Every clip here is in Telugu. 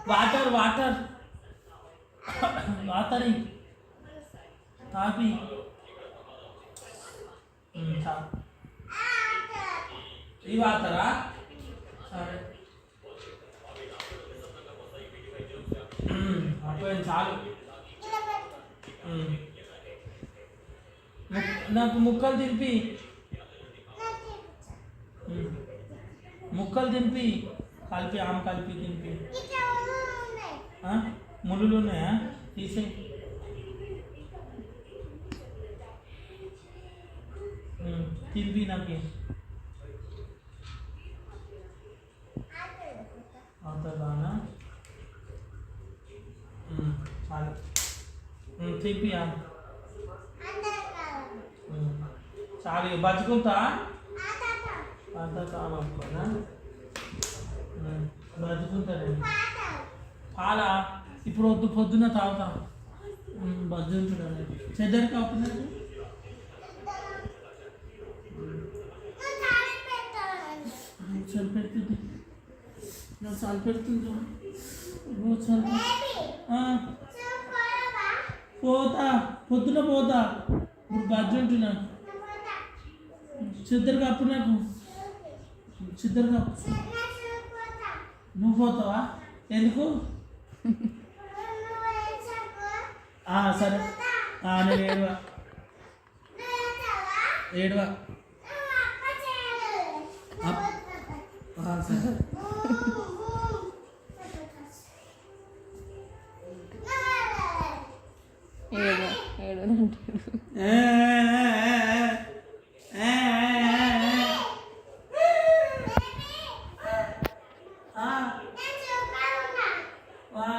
వాటర్ వాటర్ వాటర్ తాపి ఈ వాతరా సరే అప్పుడు చాలు నాకు ముక్కలు తింపి ముక్కలు తింపి కలిపి ఆమె కలిపి తింపి ముళ్ళు ఉన్నాయా తీసే తింపి నాకు అవుతుందానా చాలు తింపి చాలు బతుకుంటా అంత కావాలనుకోనా బతుకుంటాను పాలా ఇప్పుడు వద్దు పొద్దున్న తాగుతా బతుకుంటున్నాను చెద్దరు కావుతున్నాను చనిపెడుతుంది నాకు చనిపెడుతుంది పోతా పొద్దున పోతా ఇప్పుడు బజ్జి ఉంటున్నా చెద్దరు కప్పు నాకు చెద్దరు కప్పు నువ్వు పోతావా ఎందుకు సరే నేను ఏడవా ఏడవా సరే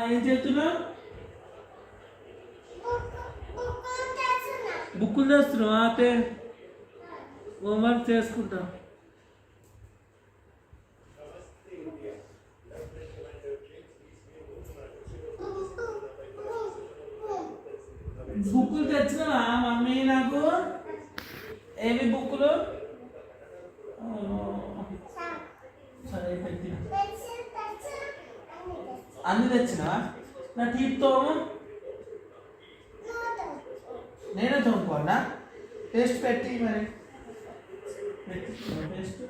ఏం చేస్తున్నావు బుక్కులు చేస్తున్నావు అయితే హోంవర్క్ చేసుకుంటా బుక్కులు తెచ్చినావా మమ్మీ నాకు ఏవి బుక్కులు సరే పెట్టి అన్ని తెచ్చినా నా టీప్తో నేనే తోముకోనా టేస్ట్ పెట్టి మరి పెట్టి టేస్ట్